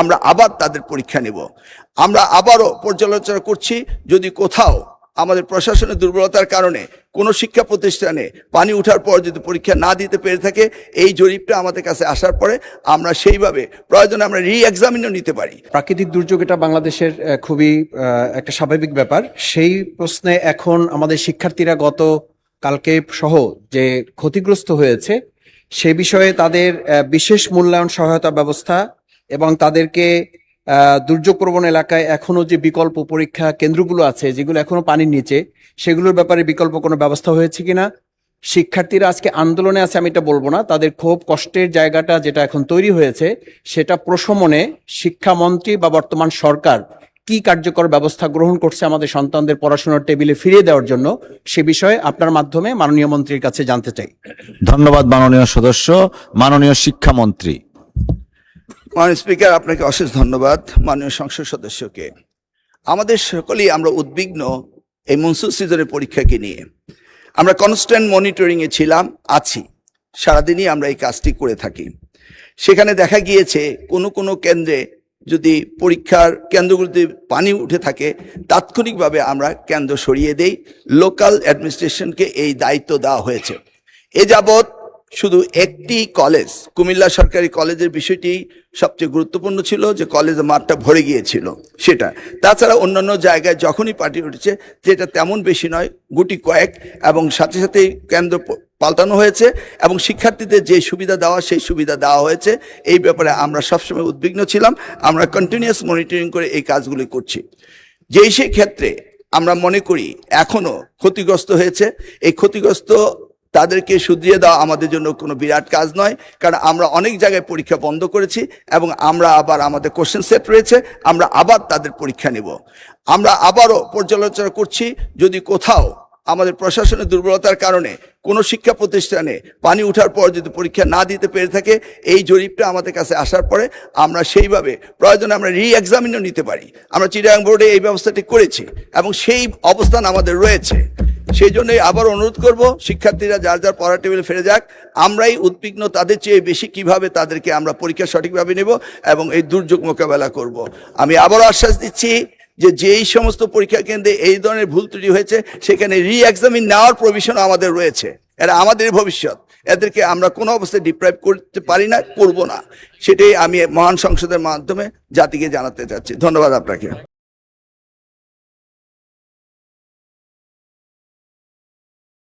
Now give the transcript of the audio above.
আমরা আবার তাদের পরীক্ষা নেব। আমরা আবারও পর্যালোচনা করছি, যদি কোথাও আমাদের প্রশাসনের দুর্বলতার কারণে কোনো শিক্ষা প্রতিষ্ঠানে পানি ওঠার পর যদি পরীক্ষা না দিতে পেরে থাকে, এই জরিপটা আমাদের কাছে আসার পরে আমরা সেইভাবে প্রয়োজনে আমরা রি-এক্সামিনও নিতে পারি। প্রাকৃতিক দুর্যোগ এটা বাংলাদেশের খুবই একটা স্বাভাবিক ব্যাপার। সেই প্রশ্নে এখন আমাদের শিক্ষার্থীরা গত কালকে সহ যে ক্ষতিগ্রস্ত হয়েছে সে বিষয়ে তাদের বিশেষ মূল্যায়ন সহায়তা ব্যবস্থা এবং তাদেরকে দুর্যোগ প্রবণ এলাকায় এখনো যে বিকল্প পরীক্ষা কেন্দ্রগুলো আছে যেগুলো এখনো পানির নিচে, সেগুলোর ব্যাপারে বিকল্প কোনো ব্যবস্থা হয়েছে কিনা। শিক্ষার্থীরা আজকে আন্দোলনে আছে আমি এটা বলবো না, তাদের ক্ষোভ কষ্টের জায়গাটা যেটা এখন তৈরি হয়েছে সেটা প্রশমনে শিক্ষামন্ত্রী বা বর্তমান সরকার কি কার্যকর ব্যবস্থা গ্রহণ করছে আমাদের সন্তানদের পড়াশোনার টেবিলে ফিরিয়ে দেওয়ার জন্য, সে বিষয়ে আপনার মাধ্যমে মাননীয় মন্ত্রীর কাছে জানতে চাই। ধন্যবাদ মাননীয় সদস্য। মাননীয় শিক্ষামন্ত্রী। মাননীয় স্পিকার, আপনাকে অশেষ ধন্যবাদ। মাননীয় সংসদ সদস্যকে, আমাদের সকলেই আমরা উদ্বিগ্ন এই মনসুন সিজনের পরীক্ষাকে নিয়ে। আমরা কনস্ট্যান্ট মনিটরিংয়ে ছিলাম, আছি, সারাদিনই আমরা এই কাজটি করে থাকি। সেখানে দেখা গিয়েছে কোনো কোনো কেন্দ্রে যদি পরীক্ষার কেন্দ্রগুলিতে পানি উঠে থাকে, তাৎক্ষণিকভাবে আমরা কেন্দ্র সরিয়ে দেই। লোকাল অ্যাডমিনিস্ট্রেশনকে এই দায়িত্ব দেওয়া হয়েছে। এ যাবৎ শুধু একটি কলেজ, কুমিল্লা সরকারি কলেজের বিষয়টি সবচেয়ে গুরুত্বপূর্ণ ছিল, যে কলেজের মাঠটা ভরে গিয়েছিল সেটা। তাছাড়া অন্যান্য জায়গায় যখনই পার্টি উঠেছে, যেটা তেমন বেশি নয়, গুটি কয়েক, এবং সাথে সাথে কেন্দ্র পাল্টানো হয়েছে এবং শিক্ষার্থীদের যে সুবিধা দেওয়া সেই সুবিধা দেওয়া হয়েছে। এই ব্যাপারে আমরা সবসময় উদ্বিগ্ন ছিলাম। আমরা কন্টিনিউয়াস মনিটরিং করে এই কাজগুলি করছি। সেই ক্ষেত্রে আমরা মনে করি এখনো ক্ষতিগ্রস্ত হয়েছে, এই ক্ষতিগ্রস্ত তাদেরকে শুধরিয়ে দেওয়া আমাদের জন্য কোনো বিরাট কাজ নয়, কারণ আমরা অনেক জায়গায় পরীক্ষা বন্ধ করেছি এবং আমরা আবার আমাদের কোশ্চেন সেট রয়েছে, আমরা আবার তাদের পরীক্ষা নেব। আমরা আবারও পর্যালোচনা করছি, যদি কোথাও আমাদের প্রশাসনের দুর্বলতার কারণে কোনো শিক্ষা প্রতিষ্ঠানে পানি ওঠার পর যদি পরীক্ষা না দিতে পেরে থাকে, এই জরিপটা আমাদের কাছে আসার পরে আমরা সেইভাবে প্রয়োজনে আমরা রি-এক্সামিনও নিতে পারি। আমরা চিটাগাং বোর্ডে এই ব্যবস্থাটি করেছি এবং সেই অবস্থান আমাদের রয়েছে। সেই জন্যই আবার অনুরোধ করব, শিক্ষার্থীরা যার যার পড়ার টেবিলে ফিরে যাক। আমরাই উদ্বিগ্ন তাদের চেয়ে বেশি কিভাবে তাদেরকে আমরা পরীক্ষা সঠিকভাবে নেব এবং এই দুর্যোগ মোকাবেলা করব। আমি আবারও আশ্বাস দিচ্ছি যে যেই সমস্ত পরীক্ষা কেন্দ্রে এই ধরনের ভুল ত্রুটি হয়েছে, সেখানে রি-এক্সামিন নেওয়ার প্রভিশন আমাদের রয়েছে। এরা আমাদের ভবিষ্যৎ, এদেরকে আমরা কোনো অবস্থায় ডিপ্রাইভ করতে পারি না, করব না। সেটাই আমি মহান সংসদের মাধ্যমে জাতিকে জানাতে চাচ্ছি। ধন্যবাদ আপনাকে।